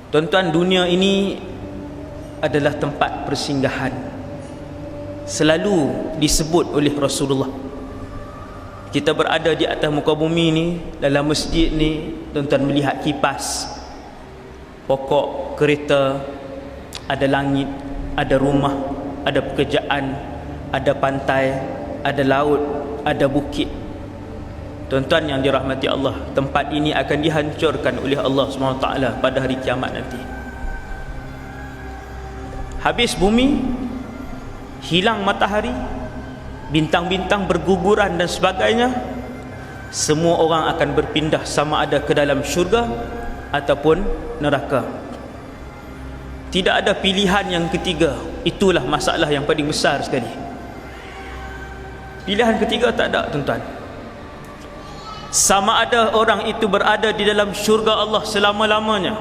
Tuan-tuan, dunia ini adalah tempat persinggahan. Selalu disebut oleh Rasulullah. Kita berada di atas muka bumi ni, dalam masjid ni, tuan-tuan melihat kipas, pokok, kereta, ada langit, ada rumah, ada pekerjaan, ada pantai, ada laut, ada bukit. Tuan-tuan yang dirahmati Allah, tempat ini akan dihancurkan oleh Allah SWT pada hari kiamat nanti. Habis bumi, hilang matahari, bintang-bintang berguguran dan sebagainya, semua orang akan berpindah sama ada ke dalam syurga ataupun neraka. Tidak ada pilihan yang ketiga. Itulah masalah yang paling besar sekali. Pilihan ketiga tak ada, tuan-tuan. Sama ada orang itu berada di dalam syurga Allah selama-lamanya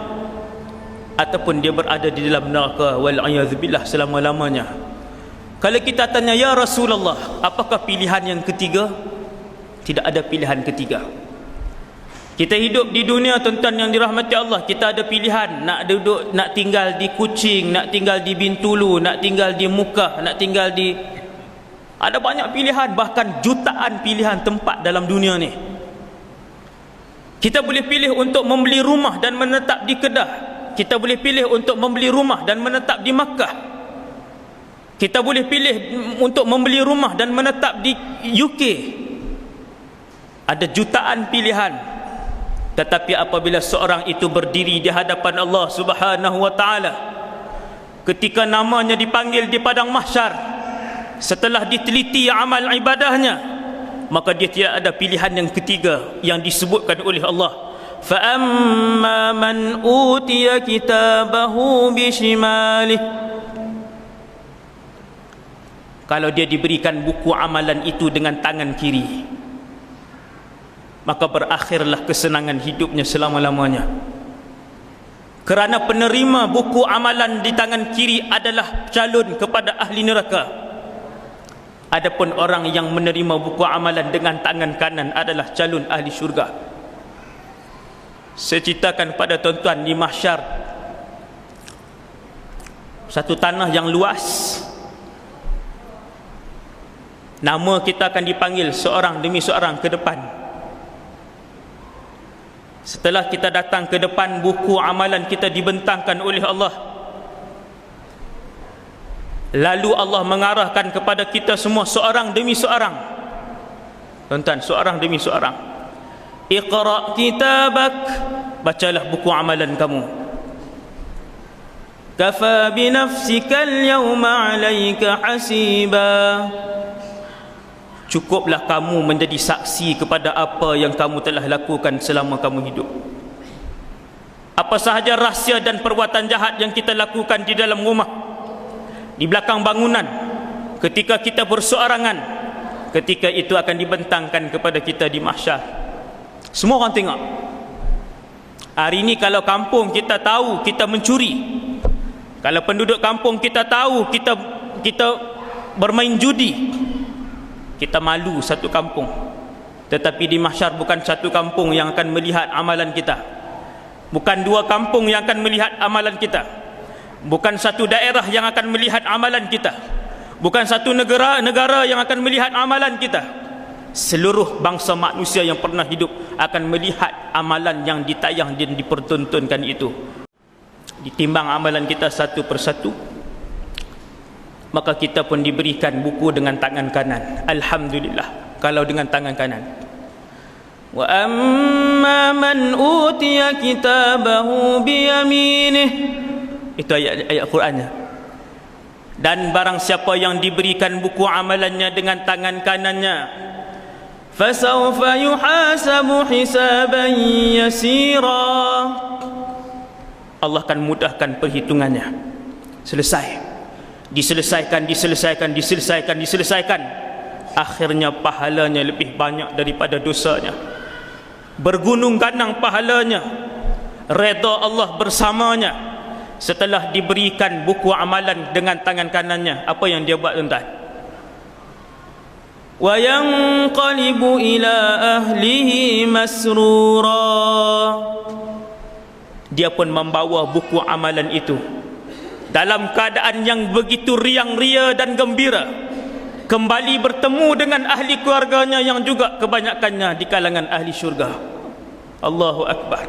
ataupun dia berada di dalam neraka wal'iyadzubillah selama-lamanya. Kalau kita tanya, ya Rasulullah, apakah pilihan yang ketiga? Tidak ada pilihan ketiga. Kita hidup di dunia, tuan-tuan yang dirahmati Allah, kita ada pilihan nak duduk, nak tinggal di Kuching, nak tinggal di Bintulu, nak tinggal di Mukah, nak tinggal di... Ada banyak pilihan, bahkan jutaan pilihan tempat dalam dunia ni. Kita boleh pilih untuk membeli rumah dan menetap di Kedah. Kita boleh pilih untuk membeli rumah dan menetap di Makkah. Kita boleh pilih untuk membeli rumah dan menetap di UK. Ada jutaan pilihan. Tetapi apabila seorang itu berdiri di hadapan Allah Subhanahu wa taala, ketika namanya dipanggil di padang mahsyar, setelah diteliti amal ibadahnya, maka dia tidak ada pilihan yang ketiga yang disebutkan oleh Allah. Fa amma man utiya kitabahu bishimalih, kalau dia diberikan buku amalan itu dengan tangan kiri, maka berakhirlah kesenangan hidupnya selama-lamanya. Kerana penerima buku amalan di tangan kiri adalah calon kepada ahli neraka. Adapun orang yang menerima buku amalan dengan tangan kanan adalah calon ahli syurga. Saya ceritakan pada tuan-tuan, di mahsyar, satu tanah yang luas, nama kita akan dipanggil seorang demi seorang ke depan. Setelah kita datang ke depan, buku amalan kita dibentangkan oleh Allah. Lalu Allah mengarahkan kepada kita semua seorang demi seorang. Tuan-tuan, seorang demi seorang. Iqra' kitabak, bacalah buku amalan kamu. Kafa bi nafsika al-yawma 'alaika hasiba, cukuplah kamu menjadi saksi kepada apa yang kamu telah lakukan selama kamu hidup. Apa sahaja rahsia dan perbuatan jahat yang kita lakukan di dalam rumah, di belakang bangunan, ketika kita berseorangan, ketika itu akan dibentangkan kepada kita di mahsyar. Semua orang tengok. Hari ini kalau kampung kita tahu kita mencuri, kalau penduduk kampung kita tahu kita bermain judi, kita malu satu kampung. Tetapi di mahsyar bukan satu kampung yang akan melihat amalan kita, bukan dua kampung yang akan melihat amalan kita, bukan satu daerah yang akan melihat amalan kita, bukan satu negara yang akan melihat amalan kita. Seluruh bangsa manusia yang pernah hidup akan melihat amalan yang ditayang dan dipertontonkan itu. Ditimbang amalan kita satu persatu, maka kita pun diberikan buku dengan tangan kanan. Alhamdulillah kalau dengan tangan kanan. Wa amma man utiya kitabahu biyaminih, itu ayat Qur'annya. Dan barang siapa yang diberikan buku amalannya dengan tangan kanannya, fasawfa yuhasabu hisaban yasira, Allah akan mudahkan perhitungannya. Selesai, diselesaikan, akhirnya pahalanya lebih banyak daripada dosanya. Bergunung ganang pahalanya, redha Allah bersamanya. Setelah diberikan buku amalan dengan tangan kanannya, apa yang dia buat, tuan-tuan? Wa yanqalibu ila ahlihi masrura, dia pun membawa buku amalan itu dalam keadaan yang begitu riang ria dan gembira, kembali bertemu dengan ahli keluarganya yang juga kebanyakannya di kalangan ahli syurga. Allahu Akbar.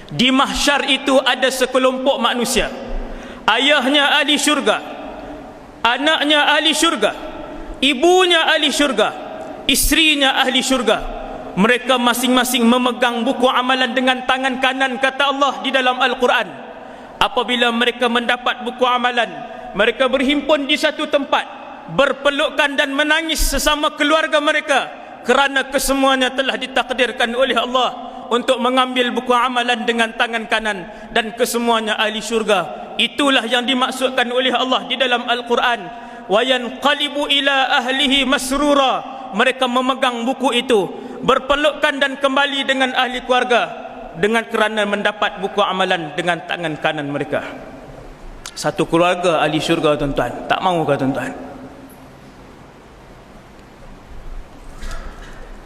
Di mahsyar itu ada sekelompok manusia, ayahnya ahli syurga, anaknya ahli syurga, ibunya ahli syurga, istrinya ahli syurga. Mereka masing-masing memegang buku amalan dengan tangan kanan, kata Allah di dalam Al-Quran. Apabila mereka mendapat buku amalan, mereka berhimpun di satu tempat, berpelukan dan menangis sesama keluarga mereka, kerana kesemuanya telah ditakdirkan oleh Allah untuk mengambil buku amalan dengan tangan kanan, dan kesemuanya ahli syurga. Itulah yang dimaksudkan oleh Allah di dalam Al-Quran, wa yanqalibu ila ahlihi masrura. Mereka memegang buku itu, berpelukan dan kembali dengan ahli keluarga, dengan kerana mendapat buku amalan dengan tangan kanan mereka. Satu keluarga ahli syurga, tuan-tuan. Tak mahu ke tuan-tuan?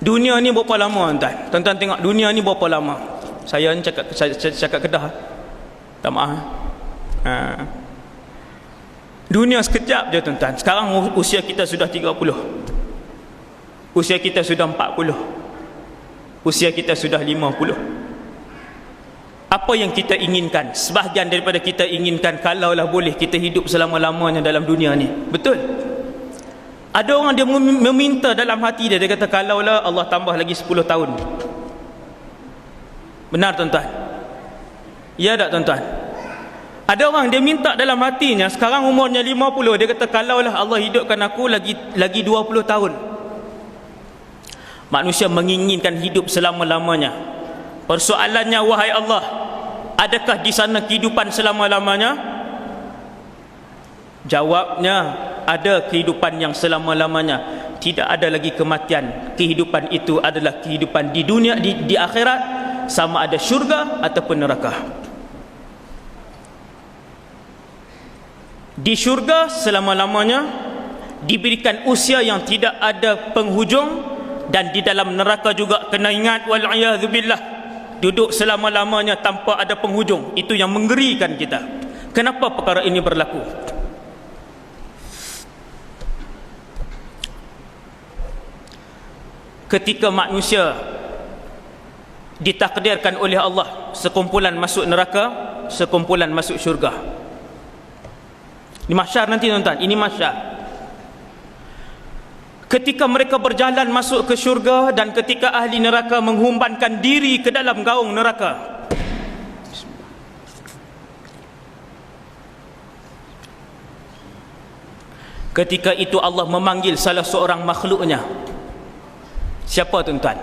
Dunia ni berapa lama, tuan-tuan? Tuan-tuan tengok dunia ni berapa lama. Saya ni cakap Kedah. Tak maaf. Dunia sekejap je, tuan-tuan. Sekarang usia kita sudah 30. Usia kita sudah 40. Usia kita sudah 50. Apa yang kita inginkan? Sebahagian daripada kita inginkan, kalaulah boleh kita hidup selama-lamanya dalam dunia ni. Betul? Ada orang dia meminta dalam hati dia, dia kata kalaulah Allah tambah lagi 10 tahun. Benar, tuan-tuan? Ya tak, tuan-tuan? Ada orang dia minta dalam hatinya, sekarang umurnya 50, dia kata kalaulah Allah hidupkan aku lagi 20 tahun. Manusia menginginkan hidup selama-lamanya. Persoalannya, wahai Allah, adakah di sana kehidupan selama-lamanya? Jawabnya, ada kehidupan yang selama-lamanya. Tidak ada lagi kematian. Kehidupan itu adalah kehidupan di dunia, di akhirat, sama ada syurga ataupun neraka. Di syurga selama-lamanya, diberikan usia yang tidak ada penghujung. Dan di dalam neraka juga, kena ingat, wal'iyadzubillah, duduk selama-lamanya tanpa ada penghujung. Itu yang menggerikan kita. Kenapa perkara ini berlaku? Ketika manusia ditakdirkan oleh Allah sekumpulan masuk neraka, sekumpulan masuk syurga. Ini mahsyar nanti, tuan-tuan. Ini mahsyar. Ketika mereka berjalan masuk ke syurga, dan ketika ahli neraka menghumbankan diri ke dalam gaung neraka. Ketika itu Allah memanggil salah seorang makhluknya. Siapa, tuan-tuan?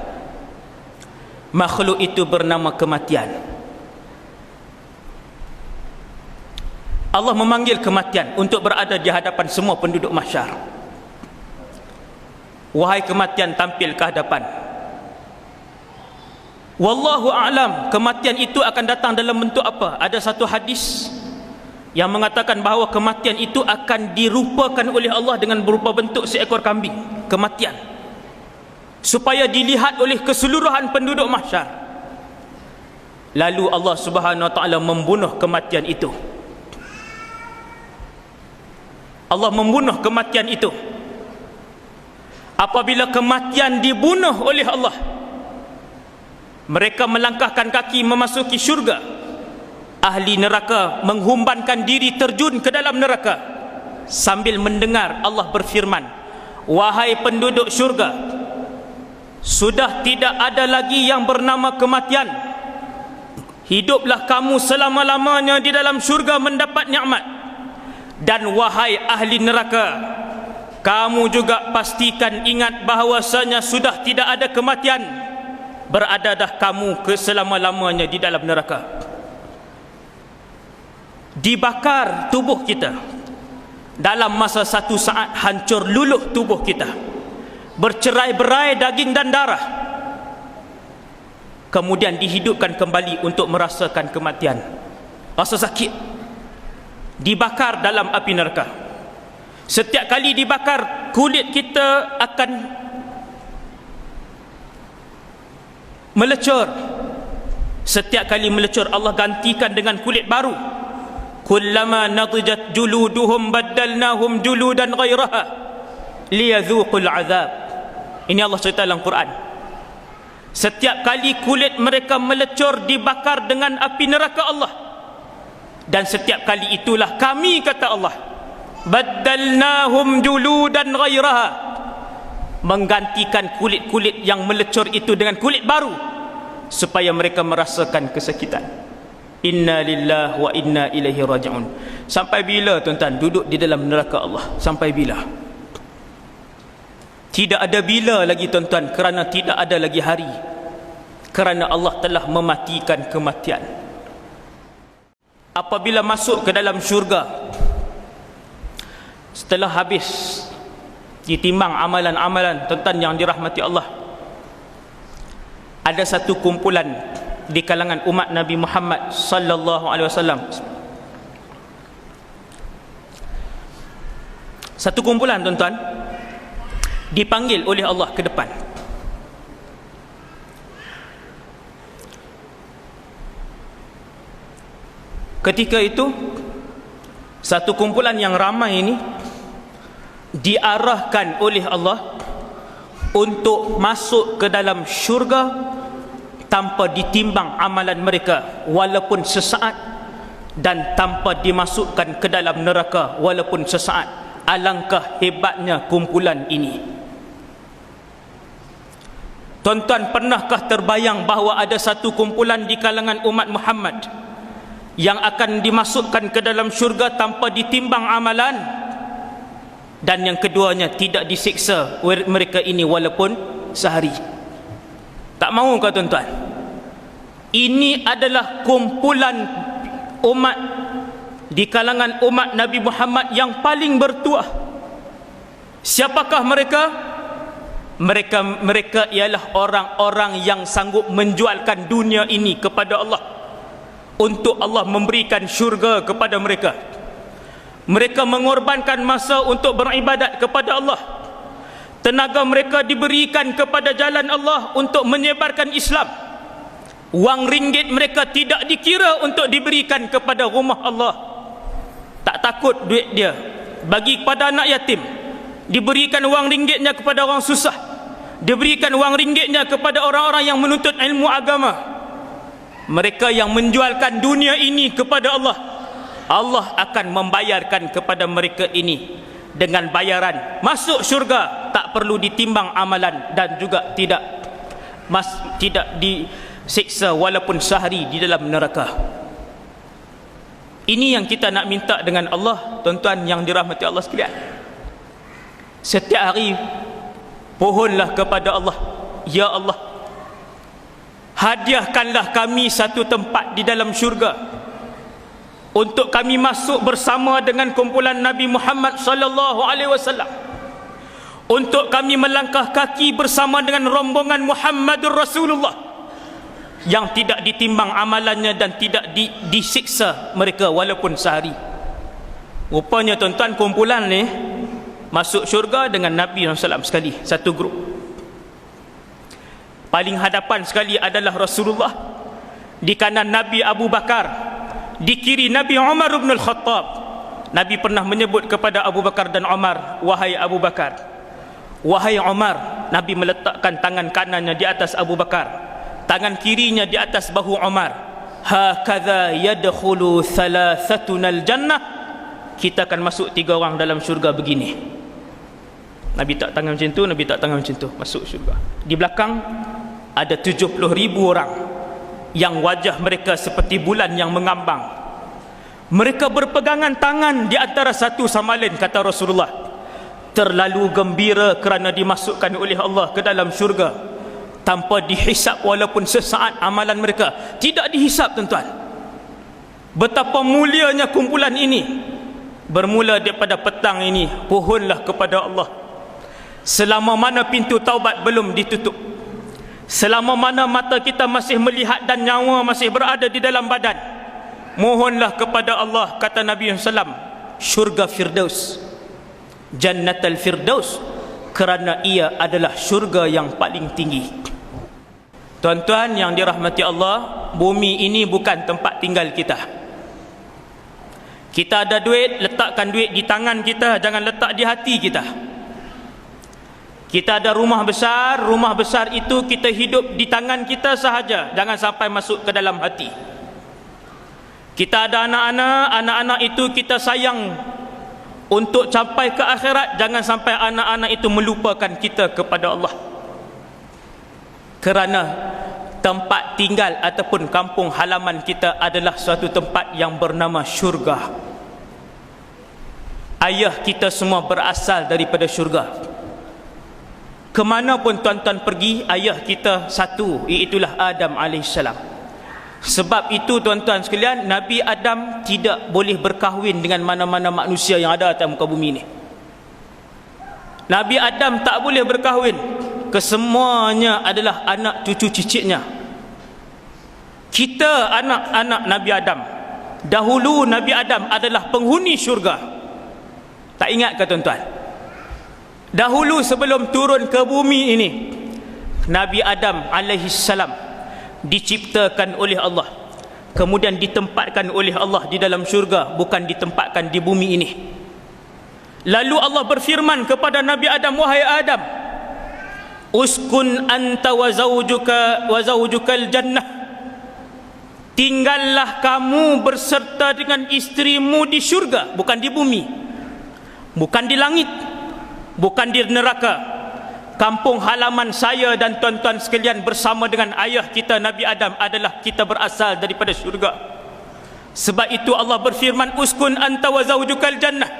Makhluk itu bernama kematian. Allah memanggil kematian untuk berada di hadapan semua penduduk mahsyar. Wahai kematian, tampil ke hadapan. Wallahu a'lam, kematian itu akan datang dalam bentuk apa? Ada satu hadis yang mengatakan bahawa kematian itu akan dirupakan oleh Allah dengan berupa bentuk seekor kambing. Kematian, supaya dilihat oleh keseluruhan penduduk mahsyar. Lalu Allah Subhanahu wa ta'ala membunuh kematian itu. Allah membunuh kematian itu. Apabila kematian dibunuh oleh Allah, mereka melangkahkan kaki memasuki syurga. Ahli neraka menghumbankan diri terjun ke dalam neraka sambil mendengar Allah berfirman, wahai penduduk syurga, sudah tidak ada lagi yang bernama kematian. Hiduplah kamu selama-lamanya di dalam syurga mendapat nikmat. Dan wahai ahli neraka, kamu juga pastikan ingat bahawasanya sudah tidak ada kematian. Beradadah kamu selama-lamanya di dalam neraka. Dibakar tubuh kita. Dalam masa satu saat hancur luluh tubuh kita. Bercerai-berai daging dan darah. Kemudian dihidupkan kembali untuk merasakan kematian. Rasa sakit. Dibakar dalam api neraka. Setiap kali dibakar, kulit kita akan melecur Setiap kali melecur Allah gantikan dengan kulit baru. Kullama nadijat juluduhum baddalnahum juludan ghairaha liyadhuqul azab. Ini Allah cerita dalam Quran. Setiap kali kulit mereka melecur, dibakar dengan api neraka Allah. Dan setiap kali itulah kami, kata Allah, baddalnahum juludan ghairaha, menggantikan kulit-kulit yang melecur itu dengan kulit baru, supaya mereka merasakan kesakitan. Inna lillahi wa inna ilaihi raji'un. Sampai bila tuan-tuan duduk di dalam neraka Allah? Sampai bila? Tidak ada bila lagi tuan-tuan, kerana tidak ada lagi hari, kerana Allah telah mematikan kematian. Apabila masuk ke dalam syurga, setelah habis ditimbang amalan-amalan tuan-tuan yang dirahmati Allah, ada satu kumpulan di kalangan umat Nabi Muhammad sallallahu alaihi wasallam. Satu kumpulan tuan-tuan dipanggil oleh Allah ke depan. Ketika itu satu kumpulan yang ramai ini diarahkan oleh Allah untuk masuk ke dalam syurga tanpa ditimbang amalan mereka walaupun sesaat, dan tanpa dimasukkan ke dalam neraka walaupun sesaat. Alangkah hebatnya kumpulan ini. Tuan-tuan, pernahkah terbayang bahawa ada satu kumpulan di kalangan umat Muhammad yang akan dimasukkan ke dalam syurga tanpa ditimbang amalan, dan yang keduanya tidak disiksa mereka ini walaupun sehari? Tak mahukah tuan-tuan? Ini adalah kumpulan umat di kalangan umat Nabi Muhammad yang paling bertuah. Siapakah mereka? Mereka ialah orang-orang yang sanggup menjualkan dunia ini kepada Allah untuk Allah memberikan syurga kepada mereka. Mereka mengorbankan masa untuk beribadat kepada Allah. Tenaga mereka diberikan kepada jalan Allah untuk menyebarkan Islam. Wang ringgit mereka tidak dikira untuk diberikan kepada rumah Allah. Tak takut duit dia bagi kepada anak yatim, diberikan wang ringgitnya kepada orang susah, diberikan wang ringgitnya kepada orang-orang yang menuntut ilmu agama. Mereka yang menjualkan dunia ini kepada Allah, Allah akan membayarkan kepada mereka ini dengan bayaran masuk syurga, tak perlu ditimbang amalan, dan juga tidak disiksa walaupun sehari di dalam neraka. Ini yang kita nak minta dengan Allah, tuan-tuan yang dirahmati Allah sekalian. Setiap hari pohonlah kepada Allah, ya Allah, hadiahkanlah kami satu tempat di dalam syurga untuk kami masuk bersama dengan kumpulan Nabi Muhammad sallallahu alaihi wasallam, untuk kami melangkah kaki bersama dengan rombongan Muhammadur Rasulullah yang tidak ditimbang amalannya dan tidak disiksa mereka walaupun sehari. Rupanya tuan-tuan, kumpulan ni masuk syurga dengan Nabi SAW sekali, satu grup. Paling hadapan sekali adalah Rasulullah, di kanan Nabi Abu Bakar, di kiri Nabi Umar bin Al-Khattab. Nabi pernah menyebut kepada Abu Bakar dan Umar, wahai Abu Bakar, wahai Umar. Nabi meletakkan tangan kanannya di atas Abu Bakar, tangan kirinya di atas bahu Umar. Hakadha yadkhulu thalathatuna al-jannah, kita akan masuk 3 orang dalam syurga begini. Nabi tak tangan macam tu, Nabi tak tangan macam tu, masuk syurga. Di belakang ada 70,000 orang yang wajah mereka seperti bulan yang mengambang. Mereka berpegangan tangan di antara satu sama lain, kata Rasulullah, terlalu gembira kerana dimasukkan oleh Allah ke dalam syurga tanpa dihisap walaupun sesaat amalan mereka. Tidak dihisap, tuan-tuan. Betapa mulianya kumpulan ini. Bermula daripada petang ini, pohonlah kepada Allah. Selama mana pintu taubat belum ditutup, selama mana mata kita masih melihat dan nyawa masih berada di dalam badan, mohonlah kepada Allah, kata Nabi SAW, syurga Firdaus, Jannatul Firdaus, kerana ia adalah syurga yang paling tinggi. Tuan-tuan yang dirahmati Allah, bumi ini bukan tempat tinggal kita. Kita ada duit, letakkan duit di tangan kita, jangan letak di hati kita. Kita ada rumah besar itu kita hidup di tangan kita sahaja, jangan sampai masuk ke dalam hati. Kita ada anak-anak itu kita sayang untuk sampai ke akhirat, jangan sampai anak-anak itu melupakan kita kepada Allah. Kerana tempat tinggal ataupun kampung halaman kita adalah suatu tempat yang bernama syurga. Ayah kita semua berasal daripada syurga. Kemana pun tuan-tuan pergi, ayah kita satu, iaitulah Adam AS. Sebab itu tuan-tuan sekalian, Nabi Adam tidak boleh berkahwin dengan mana-mana manusia yang ada atas muka bumi ini. Nabi Adam tak boleh berkahwin. Kesemuanya adalah anak cucu cicitnya. Kita anak-anak Nabi Adam. Dahulu Nabi Adam adalah penghuni syurga. Tak ingat ke tuan-tuan? Dahulu sebelum turun ke bumi ini, Nabi Adam alaihissalam diciptakan oleh Allah, kemudian ditempatkan oleh Allah di dalam syurga, bukan ditempatkan di bumi ini. Lalu Allah berfirman kepada Nabi Adam, wahai Adam, uskun anta wa zawjukal jannah, tinggallah kamu berserta dengan istrimu di syurga, bukan di bumi, bukan di langit, bukan di neraka. Kampung halaman saya dan tuan-tuan sekalian bersama dengan ayah kita Nabi Adam adalah kita berasal daripada syurga. Sebab itu Allah berfirman, uskun anta wa zawjukal jannah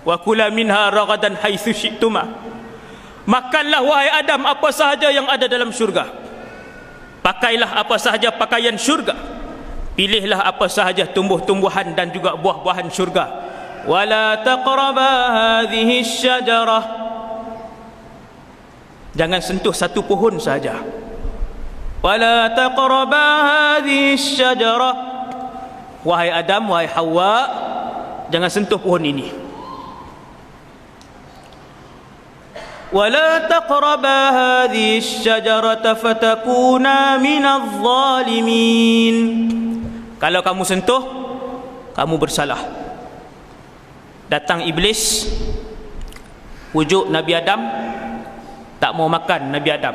wa kula minha ragadan haitsu syi'tuma. Makanlah wahai Adam apa sahaja yang ada dalam syurga. Pakailah apa sahaja pakaian syurga. Pilihlah apa sahaja tumbuh-tumbuhan dan juga buah-buahan syurga. Wala taqraba hadhihi syajarah, jangan sentuh satu pohon saja. Wala taqraba hadhihi syajarah, wahai Adam, wahai Hawa, jangan sentuh pohon ini. Wala taqraba hadhihi syajarata fatakuna minadh dhalimin. Kalau kamu sentuh, kamu bersalah. Datang iblis, pujuk Nabi Adam, tak mau makan Nabi Adam.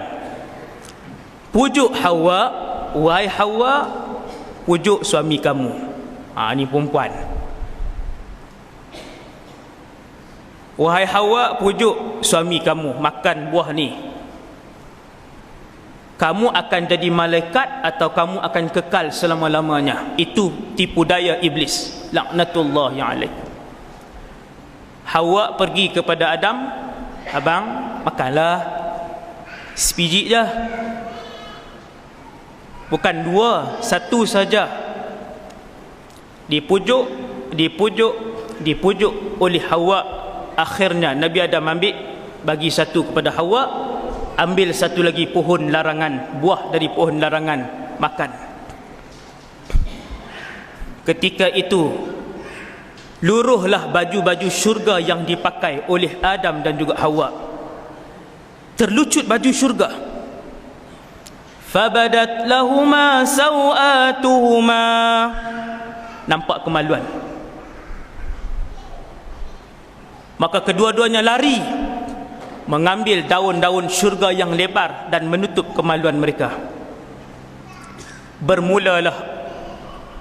Pujuk Hawa, wahai Hawa, pujuk suami kamu. Ni perempuan. Wahai Hawa, pujuk suami kamu, makan buah ni. Kamu akan jadi malaikat atau kamu akan kekal selama-lamanya. Itu tipu daya iblis, laknatullahi alaih. Hawa pergi kepada Adam, abang, makanlah sebiji je, bukan dua, satu saja. Dipujuk oleh Hawa. Akhirnya Nabi Adam ambil, bagi satu kepada Hawa, ambil satu lagi pohon larangan, buah dari pohon larangan, makan. Ketika itu luruhlah baju-baju syurga yang dipakai oleh Adam dan juga Hawa. Terlucut baju syurga. Fabadat lahuma sawatuhuma, nampak kemaluan. Maka kedua-duanya lari mengambil daun-daun syurga yang lebar dan menutup kemaluan mereka. Bermulalah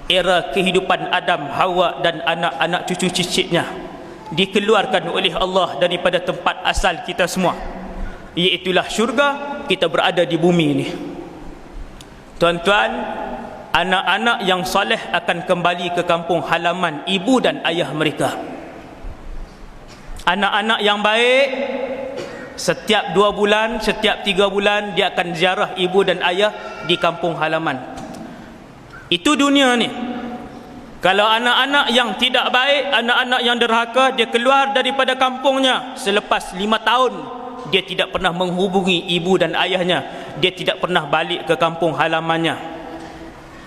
era kehidupan Adam, Hawa dan anak-anak cucu cicitnya, dikeluarkan oleh Allah daripada tempat asal kita semua, iaitulah syurga. Kita berada di bumi ini. Tuan-tuan, anak-anak yang soleh akan kembali ke kampung halaman ibu dan ayah mereka. Anak-anak yang baik, setiap 2 bulan, setiap 3 bulan dia akan ziarah ibu dan ayah di kampung halaman. Itu dunia ni. Kalau anak-anak yang tidak baik, anak-anak yang derhaka, dia keluar daripada kampungnya selepas 5 tahun, dia tidak pernah menghubungi ibu dan ayahnya, dia tidak pernah balik ke kampung halamannya.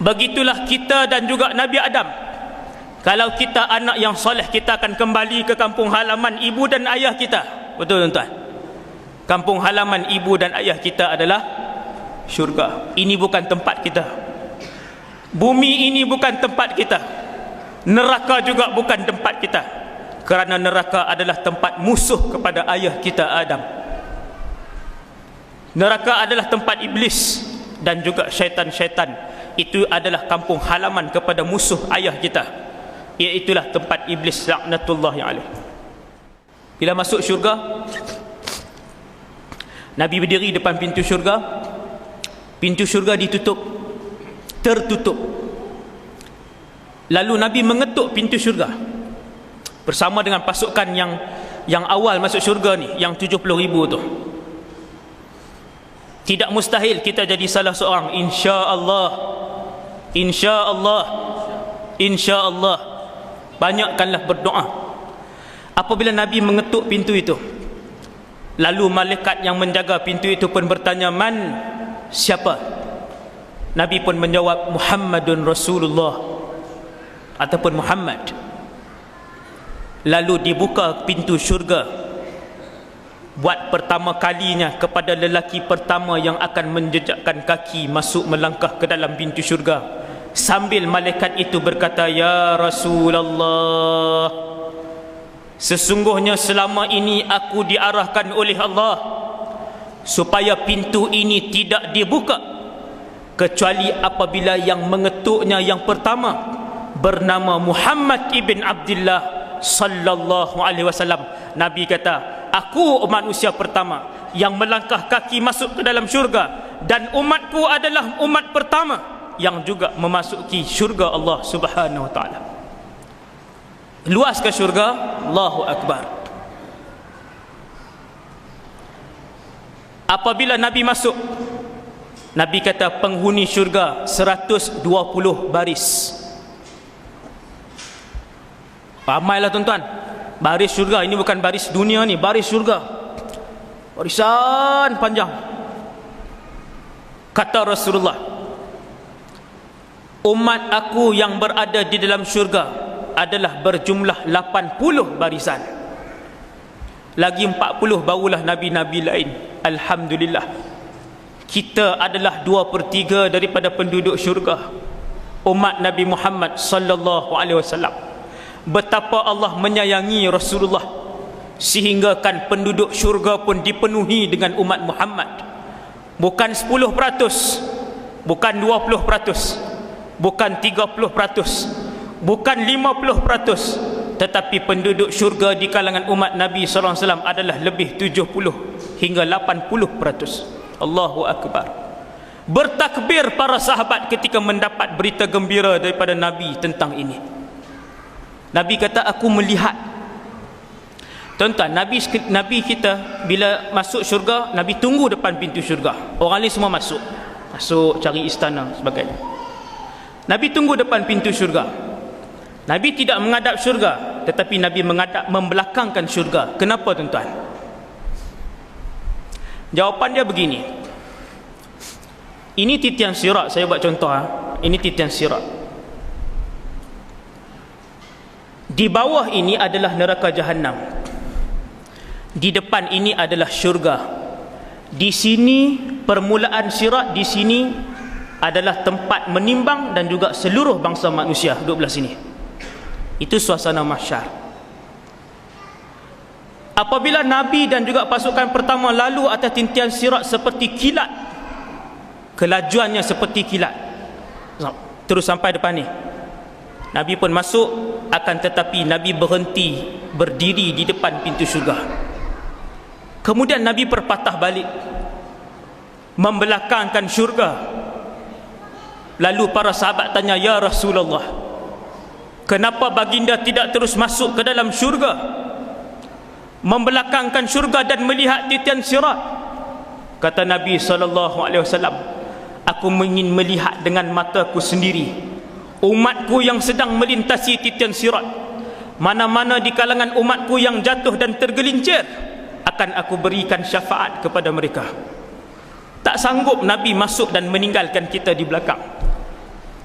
Begitulah kita dan juga Nabi Adam. Kalau kita anak yang soleh, kita akan kembali ke kampung halaman ibu dan ayah kita. Betul tuan-tuan? Kampung halaman ibu dan ayah kita adalah syurga. Ini bukan tempat kita. Bumi ini bukan tempat kita, neraka juga bukan tempat kita, kerana neraka adalah tempat musuh kepada ayah kita Adam. Neraka adalah tempat iblis dan juga syaitan-syaitan. Itu adalah kampung halaman kepada musuh ayah kita, iaitulah tempat iblis laknatullahi alaih. Bila masuk syurga, Nabi berdiri depan pintu syurga. Pintu syurga ditutup, tertutup. Lalu Nabi mengetuk pintu syurga bersama dengan pasukan yang awal masuk syurga ni, yang 70,000 tu. Tidak mustahil kita jadi salah seorang, insya-Allah. Insya-Allah. Insya-Allah. Banyakkanlah berdoa. Apabila Nabi mengetuk pintu itu, lalu malaikat yang menjaga pintu itu pun bertanya, "Man?" Siapa? Nabi pun menjawab, "Muhammadun Rasulullah," ataupun Muhammad. Lalu dibuka pintu syurga buat pertama kalinya kepada lelaki pertama yang akan menjejakkan kaki masuk melangkah ke dalam pintu syurga, sambil malaikat itu berkata, "Ya Rasulullah, sesungguhnya selama ini aku diarahkan oleh Allah supaya pintu ini tidak dibuka kecuali apabila yang mengetuknya yang pertama bernama Muhammad ibn Abdullah sallallahu alaihi wasallam." Nabi kata, "Aku manusia pertama yang melangkah kaki masuk ke dalam syurga, dan umatku adalah umat pertama yang juga memasuki syurga Allah Subhanahu wa taala." Luas ke syurga? Allahu akbar. Apabila Nabi masuk, Nabi kata penghuni syurga 120 baris. Ramailah tuan-tuan. Baris syurga ini bukan baris dunia ni, baris syurga. Barisan panjang. Kata Rasulullah, umat aku yang berada di dalam syurga adalah berjumlah 80 barisan. Lagi 40 barulah nabi-nabi lain. Alhamdulillah, kita adalah 2/3 daripada penduduk syurga, umat Nabi Muhammad sallallahu alaihi wasallam. Betapa Allah menyayangi Rasulullah sehinggakan penduduk syurga pun dipenuhi dengan umat Muhammad. Bukan 10%, bukan 20%, bukan 30%, bukan 50%, tetapi penduduk syurga di kalangan umat Nabi sallallahu alaihi wasallam adalah lebih 70 hingga 80%. Allahu akbar. Bertakbir para sahabat ketika mendapat berita gembira daripada Nabi tentang ini. Nabi kata, "Aku melihat." Tuan-tuan, Nabi kita bila masuk syurga, Nabi tunggu depan pintu syurga. Orang lain semua masuk cari istana sebagainya. Nabi tunggu depan pintu syurga. Nabi tidak menghadap syurga, tetapi Nabi menghadap membelakangkan syurga. Kenapa tuan-tuan? Jawapan dia begini. Ini titian sirat, saya buat contoh. Ini titian sirat. Di bawah ini adalah neraka Jahannam. Di depan ini adalah syurga. Di sini permulaan sirat, di sini adalah tempat menimbang dan juga seluruh bangsa manusia duduk belah sini. Itu suasana mahsyar. Apabila Nabi dan juga pasukan pertama lalu atas tintian sirat seperti kilat, kelajuannya seperti kilat, terus sampai depan ni, Nabi pun masuk, akan tetapi Nabi berhenti berdiri di depan pintu syurga. Kemudian Nabi berpatah balik membelakangkan syurga. Lalu para sahabat tanya, "Ya Rasulullah, kenapa baginda tidak terus masuk ke dalam syurga, membelakangkan syurga dan melihat titian sirat?" Kata Nabi SAW, "Aku ingin melihat dengan mataku sendiri umatku yang sedang melintasi titian sirat. Mana-mana di kalangan umatku yang jatuh dan tergelincir, akan aku berikan syafaat kepada mereka." Tak sanggup Nabi masuk dan meninggalkan kita di belakang.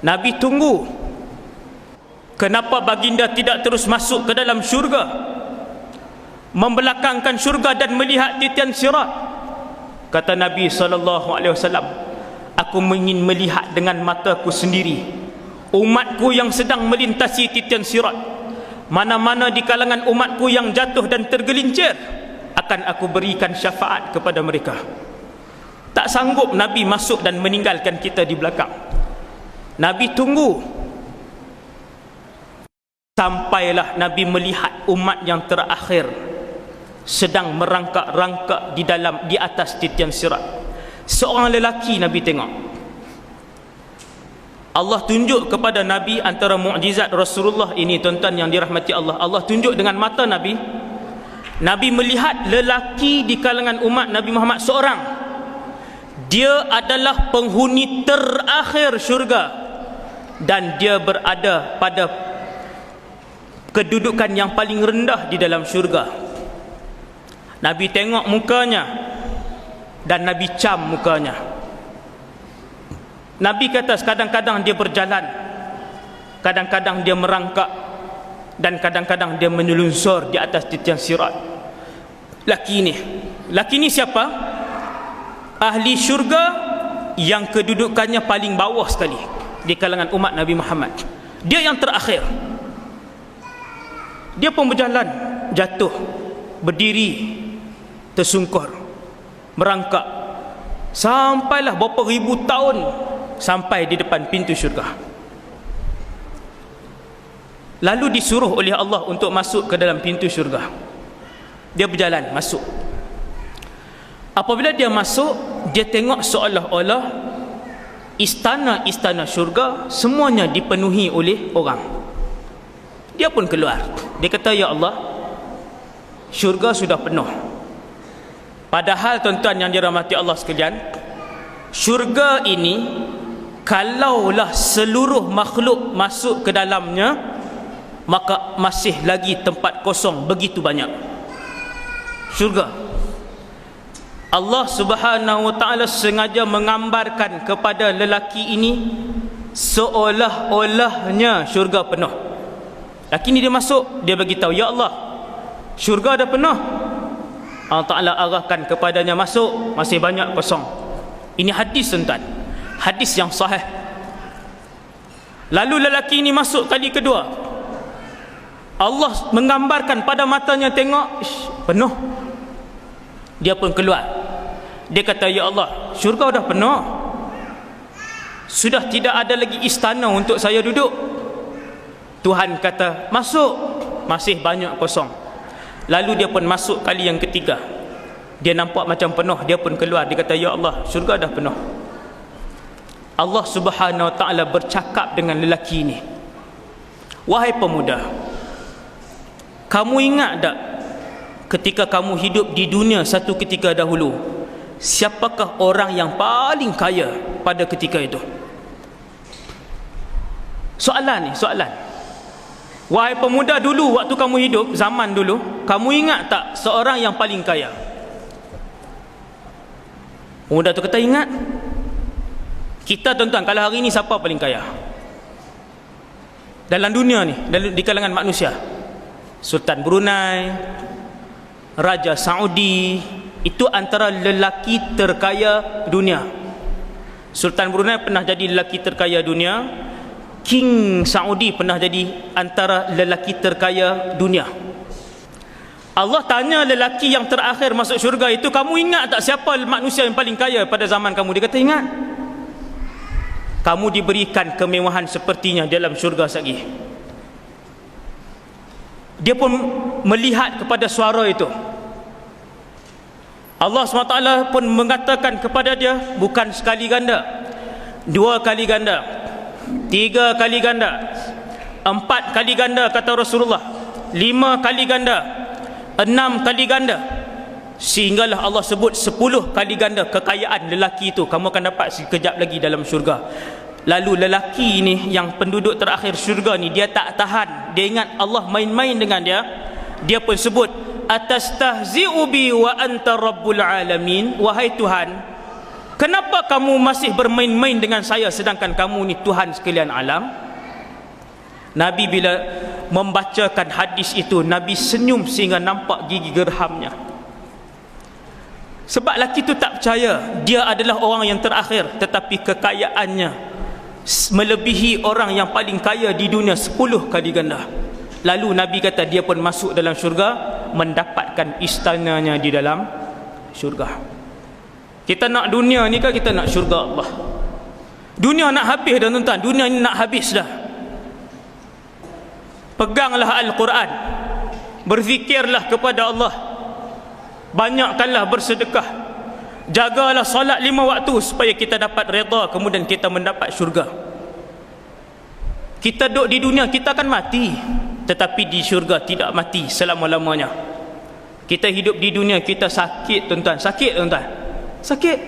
Nabi tunggu. Kenapa baginda tidak terus masuk ke dalam syurga, membelakangkan syurga dan melihat titian sirat? Kata Nabi SAW, "Aku ingin melihat dengan mataku sendiri umatku yang sedang melintasi titian sirat, mana-mana di kalangan umatku yang jatuh dan tergelincir, akan aku berikan syafaat kepada mereka. Tak sanggup Nabi masuk dan meninggalkan kita di belakang. Nabi tunggu sampailah Nabi melihat umat yang terakhir sedang merangkak-rangkak di atas titian sirat. Seorang lelaki Nabi tengok. Allah tunjuk kepada Nabi antara mukjizat Rasulullah ini, tuan-tuan yang dirahmati Allah. Allah tunjuk dengan mata Nabi. Nabi melihat lelaki di kalangan umat Nabi Muhammad seorang. Dia adalah penghuni terakhir syurga, dan dia berada pada kedudukan yang paling rendah di dalam syurga. Nabi tengok mukanya dan Nabi cam mukanya. Nabi kata kadang-kadang dia berjalan, kadang-kadang dia merangkak, dan kadang-kadang dia menyelunsur di atas titian sirat. Laki ini siapa? Ahli syurga yang kedudukannya paling bawah sekali di kalangan umat Nabi Muhammad. Dia yang terakhir. Dia pun berjalan, jatuh, berdiri, tersungkur, merangkak, sampailah berapa ribu tahun sampai di depan pintu syurga. Lalu disuruh oleh Allah untuk masuk ke dalam pintu syurga. Dia berjalan masuk. Apabila dia masuk, dia tengok seolah-olah istana-istana syurga semuanya dipenuhi oleh orang. Dia pun keluar. Dia kata, ya Allah, syurga sudah penuh. Padahal tuan-tuan yang dirahmati Allah sekalian, syurga ini kalaulah seluruh makhluk masuk ke dalamnya, maka masih lagi tempat kosong begitu banyak. Syurga. Allah Subhanahu wa taala sengaja menggambarkan kepada lelaki ini seolah-olahnya syurga penuh. Lelaki ini dia masuk, dia beritahu, ya Allah, syurga dah penuh. Allah Taala arahkan kepadanya masuk, masih banyak kosong. Ini hadis tuan-tuan, hadis yang sahih. Lalu lelaki ini masuk kali kedua. Allah menggambarkan pada matanya, tengok penuh. Dia pun keluar. Dia kata, ya Allah, syurga dah penuh, sudah tidak ada lagi istana untuk saya duduk. Tuhan kata, masuk, masih banyak kosong. Lalu dia pun masuk kali yang ketiga. Dia nampak macam penuh, dia pun keluar. Dia kata, ya Allah, syurga dah penuh. Allah Subhanahu wa taala bercakap dengan lelaki ini, wahai pemuda, kamu ingat tak ketika kamu hidup di dunia satu ketika dahulu, siapakah orang yang paling kaya pada ketika itu? Soalan ni, soalan. Wahai pemuda, dulu waktu kamu hidup, zaman dulu, kamu ingat tak seorang yang paling kaya? Pemuda tu kata, ingat. Kita tuan-tuan, kalau hari ni siapa paling kaya dalam dunia ni, di kalangan manusia? Sultan Brunei, Raja Saudi, itu antara lelaki terkaya dunia. Sultan Brunei pernah jadi lelaki terkaya dunia. King Saudi pernah jadi antara lelaki terkaya dunia. Allah tanya lelaki yang terakhir masuk syurga itu, kamu ingat tak siapa manusia yang paling kaya pada zaman kamu? Dia kata, ingat. Kamu diberikan kemewahan sepertinya dalam syurga lagi. Dia pun melihat kepada suara itu. Allah SWT pun mengatakan kepada dia, bukan sekali ganda, 2 kali ganda, 3 kali ganda, 4 kali ganda kata Rasulullah, 5 kali ganda, 6 kali ganda, sehinggalah Allah sebut 10 kali ganda kekayaan lelaki itu kamu akan dapat sekejap lagi dalam syurga. Lalu lelaki ini yang penduduk terakhir syurga ni, dia tak tahan, dia ingat Allah main-main dengan dia. Dia pun sebut, atastahzi'u bi wa anta rabbul alamin, wahai Tuhan, kenapa kamu masih bermain-main dengan saya sedangkan kamu ni Tuhan sekalian alam? Nabi bila membacakan hadis itu, Nabi senyum sehingga nampak gigi gerhamnya. Sebab lelaki itu tak percaya dia adalah orang yang terakhir, tetapi kekayaannya melebihi orang yang paling kaya di dunia 10 kali ganda. Lalu Nabi kata dia pun masuk dalam syurga, mendapatkan istananya di dalam syurga. Kita nak dunia ni kan, kita nak syurga Allah. Dunia nak habis dah tuan-tuan, dunia ni nak habis dah. Peganglah Al-Quran, berzikirlah kepada Allah, banyakkanlah bersedekah, jagalah solat 5 waktu supaya kita dapat redha, kemudian kita mendapat syurga. Kita duduk di dunia, kita akan mati, tetapi di syurga tidak mati selama-lamanya. Kita hidup di dunia, kita sakit tuan-tuan, sakit tuan-tuan, sakit.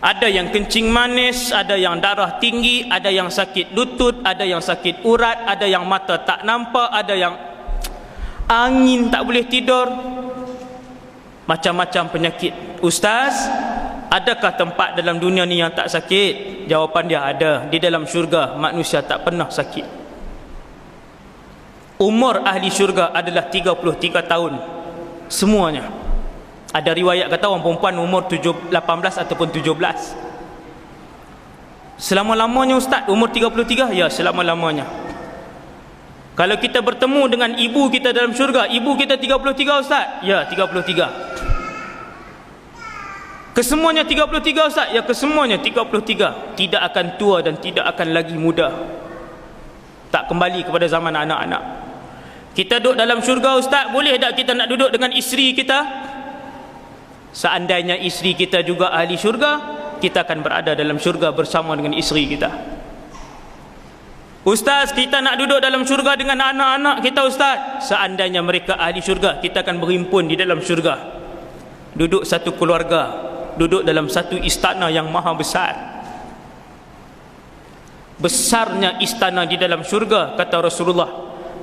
Ada yang kencing manis, ada yang darah tinggi, ada yang sakit lutut, ada yang sakit urat, ada yang mata tak nampak, ada yang angin tak boleh tidur, macam-macam penyakit. Ustaz, adakah tempat dalam dunia ni yang tak sakit? Jawapan dia ada. Di dalam syurga manusia tak pernah sakit. Umur ahli syurga adalah 33 tahun semuanya. Ada riwayat kata orang perempuan umur 18 ataupun 17. Selama-lamanya ustaz umur 33? Ya, selama-lamanya. Kalau kita bertemu dengan ibu kita dalam syurga, ibu kita 33 ustaz? Ya, 33. Kesemuanya 33 ustaz? Ya, kesemuanya 33. Tidak akan tua dan tidak akan lagi muda. Tak kembali kepada zaman anak-anak. Kita duduk dalam syurga ustaz, boleh tak kita nak duduk dengan isteri kita? Seandainya isteri kita juga ahli syurga, kita akan berada dalam syurga bersama dengan isteri kita. Ustaz, kita nak duduk dalam syurga dengan anak-anak kita ustaz. Seandainya mereka ahli syurga, kita akan berhimpun di dalam syurga, duduk satu keluarga, duduk dalam satu istana yang maha besar. Besarnya istana di dalam syurga, kata Rasulullah,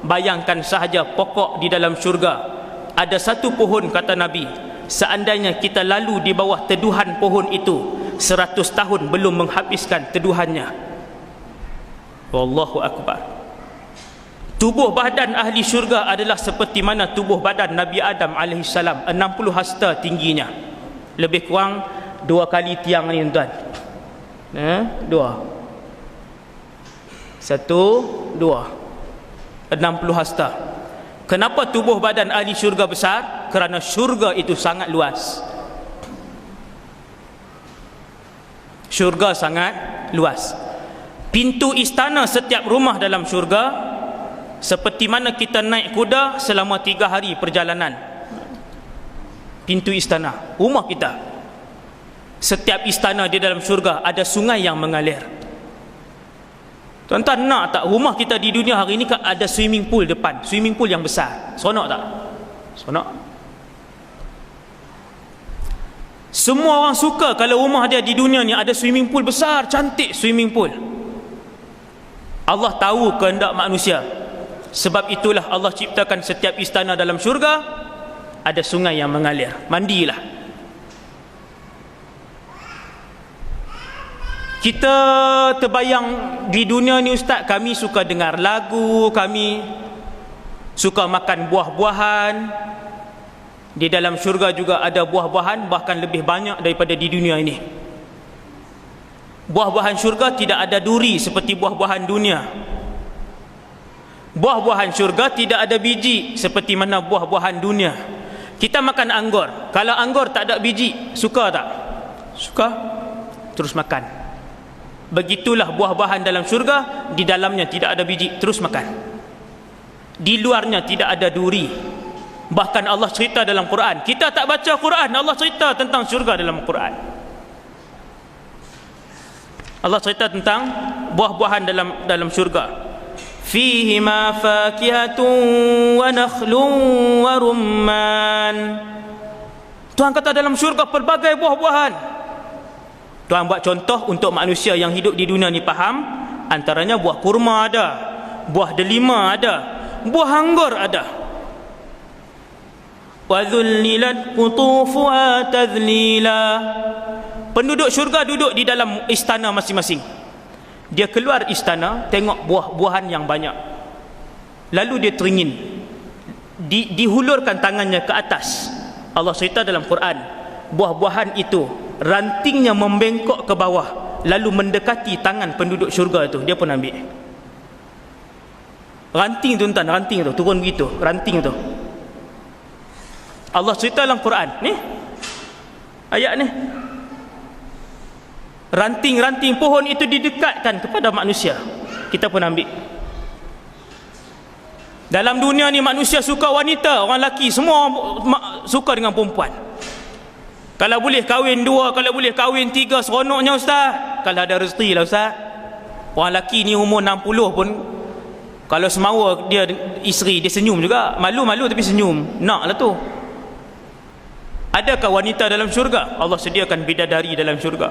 bayangkan sahaja pokok di dalam syurga ada satu pohon, kata Nabi, seandainya kita lalu di bawah teduhan pohon itu 100 tahun belum menghabiskan teduhannya. Wallahu akbar. Tubuh badan ahli syurga adalah seperti mana tubuh badan Nabi Adam alaihissalam, 60 hasta tingginya, lebih kurang 2 kali tiang ni tuan. 2 1 2 60 hasta. Kenapa tubuh badan ahli syurga besar? Kerana syurga itu sangat luas. Syurga sangat luas. Pintu istana setiap rumah dalam syurga seperti mana kita naik kuda selama 3 hari perjalanan. Pintu istana rumah kita. Setiap istana di dalam syurga ada sungai yang mengalir. Tuan-tuan, nak tak rumah kita di dunia hari ini ada swimming pool depan, swimming pool yang besar? Seronok tak? Seronok. Semua orang suka kalau rumah dia di dunia ni ada swimming pool besar, cantik swimming pool. Allah tahu kehendak manusia. Sebab itulah Allah ciptakan setiap istana dalam syurga ada sungai yang mengalir. Mandilah. Kita terbayang di dunia ni ustaz, kami suka dengar lagu, kami suka makan buah-buahan. Di dalam syurga juga ada buah-buahan, bahkan lebih banyak daripada di dunia ini. Buah-buahan syurga tidak ada duri seperti buah-buahan dunia. Buah-buahan syurga tidak ada biji seperti mana buah-buahan dunia. Kita makan anggur, kalau anggur tak ada biji, suka tak? Suka, terus makan. Begitulah buah-buahan dalam syurga, di dalamnya tidak ada biji, terus makan. Di luarnya tidak ada duri. Bahkan Allah cerita dalam Quran, kita tak baca Quran, Allah cerita tentang syurga dalam Quran. Allah cerita tentang buah-buahan dalam syurga. Fihi ma fakihatun wa nakhlun wa rumman. Tuhan kata dalam syurga pelbagai buah-buahan. Tuhan buat contoh untuk manusia yang hidup di dunia ni faham. Antaranya buah kurma ada, buah delima ada, buah anggur ada. Wa dhullilat qutufuha tadhlila. Penduduk syurga duduk di dalam istana masing-masing. Dia keluar istana, tengok buah-buahan yang banyak. Lalu dia teringin. Dihulurkan tangannya ke atas. Allah cerita dalam Quran, buah-buahan itu rantingnya membengkok ke bawah, lalu mendekati tangan penduduk syurga itu, dia pun ambil. Ranting tuan-tuan, ranting tu turun begitu, ranting tu. Allah cerita dalam Quran ni, ayat ni, ranting-ranting pohon itu didekatkan kepada manusia, kita pun ambil. Dalam dunia ni manusia suka wanita, orang lelaki semua suka dengan perempuan. Kalau boleh kahwin 2, kalau boleh kahwin 3, seronoknya ustaz. Kalau ada rezeki lah ustaz. Orang lelaki ni umur 60 pun, kalau semawa dia isteri, dia senyum juga. Malu-malu tapi senyum, nak lah tu. Adakah wanita dalam syurga? Allah sediakan bidadari dalam syurga.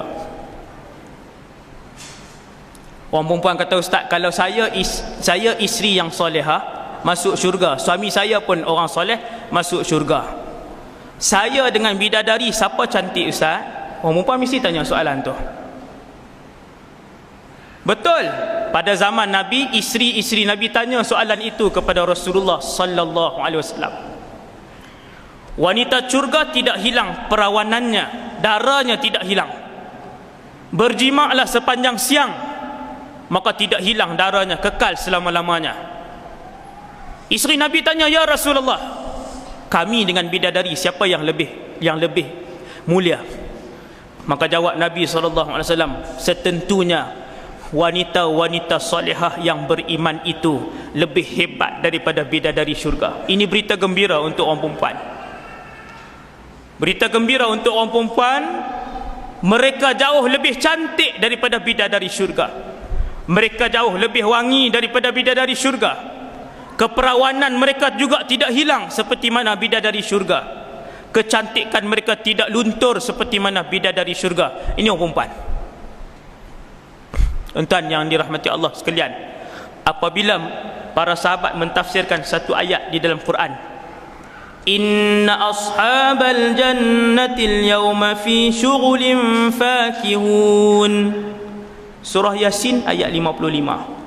Orang perempuan kata, ustaz, kalau saya isteri yang solehah, masuk syurga. Suami saya pun orang soleh, masuk syurga. Saya dengan bidadari, siapa cantik ustaz? Orang perempuan mesti tanya soalan tu. Betul, pada zaman Nabi, isteri-isteri Nabi tanya soalan itu kepada Rasulullah sallallahu alaihi wasallam. Wanita syurga tidak hilang perawanannya, darahnya tidak hilang. Berjimaklah sepanjang siang, maka tidak hilang darahnya, kekal selama-lamanya. Isteri Nabi tanya, ya Rasulullah, kami dengan bidadari siapa yang lebih mulia? Maka jawab Nabi SAW, setentunya wanita-wanita salihah yang beriman itu lebih hebat daripada bidadari syurga. Ini berita gembira untuk orang perempuan. Berita gembira untuk orang perempuan, mereka jauh lebih cantik daripada bidadari syurga. Mereka jauh lebih wangi daripada bidadari syurga. Keperawanan mereka juga tidak hilang seperti mana bidadari syurga. Kecantikan mereka tidak luntur seperti mana bidadari syurga. Ini orang perempuan. Tuan-tuan yang dirahmati Allah sekalian, apabila para sahabat mentafsirkan satu ayat di dalam Quran, inna ashabal jannatil yawma fi syughulin fakihun, surah Yasin ayat 55.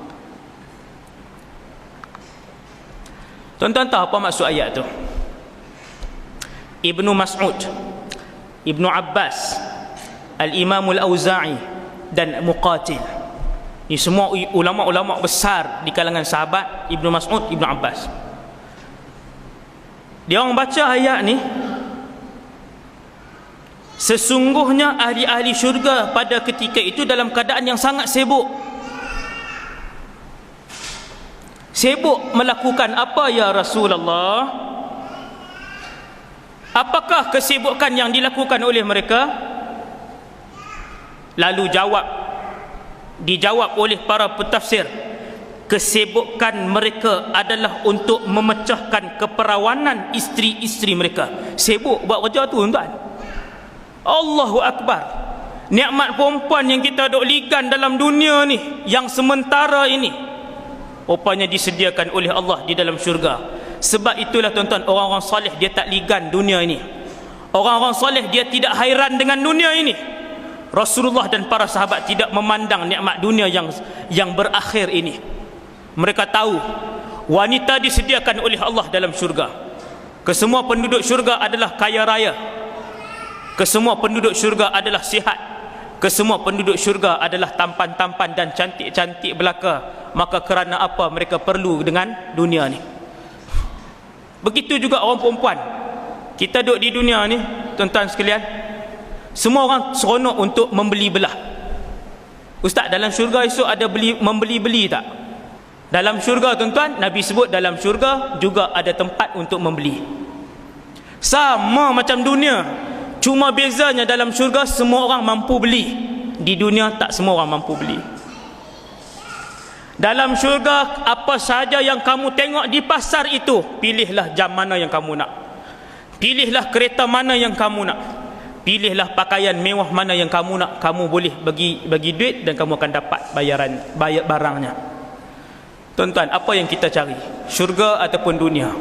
Tuan-tuan tahu apa maksud ayat tu? Ibnu Mas'ud, Ibnu Abbas, Al-Imam Al-Auza'i dan Muqatil, ini semua ulama-ulama besar di kalangan sahabat Ibnu Mas'ud, Ibnu Abbas. Dia orang baca ayat ni, sesungguhnya ahli-ahli syurga pada ketika itu dalam keadaan yang sangat sibuk. Sibuk melakukan apa ya Rasulullah? Apakah kesibukan yang dilakukan oleh mereka? Lalu dijawab oleh para pentafsir, kesibukan mereka adalah untuk memecahkan keperawanan isteri-isteri mereka. Sibuk buat kerja tu tuan. Allahu Akbar. Nikmat perempuan yang kita duk ligan dalam dunia ni, yang sementara ini, rupanya disediakan oleh Allah di dalam syurga. Sebab itulah tuan-tuan, orang-orang soleh dia tak ligan dunia ini. Orang-orang soleh dia tidak hairan dengan dunia ini. Rasulullah dan para sahabat tidak memandang nikmat dunia yang berakhir ini. Mereka tahu wanita disediakan oleh Allah dalam syurga. Kesemua penduduk syurga adalah kaya raya. Kesemua penduduk syurga adalah sihat. Kesemua penduduk syurga adalah tampan-tampan dan cantik-cantik belaka. Maka kerana apa mereka perlu dengan dunia ni? Begitu juga orang perempuan. Kita duduk di dunia ni, tuan-tuan sekalian, semua orang seronok untuk membeli belah. Ustaz, dalam syurga esok ada membeli-beli tak? Dalam syurga tuan-tuan, Nabi sebut dalam syurga juga ada tempat untuk membeli. Sama macam dunia, cuma bezanya dalam syurga semua orang mampu beli. Di dunia tak semua orang mampu beli. Dalam syurga, apa sahaja yang kamu tengok di pasar itu, pilihlah jam mana yang kamu nak. Pilihlah kereta mana yang kamu nak. Pilihlah pakaian mewah mana yang kamu nak. Kamu boleh bagi duit dan kamu akan dapat bayar barangnya. Tuan-tuan, apa yang kita cari? Syurga ataupun dunia?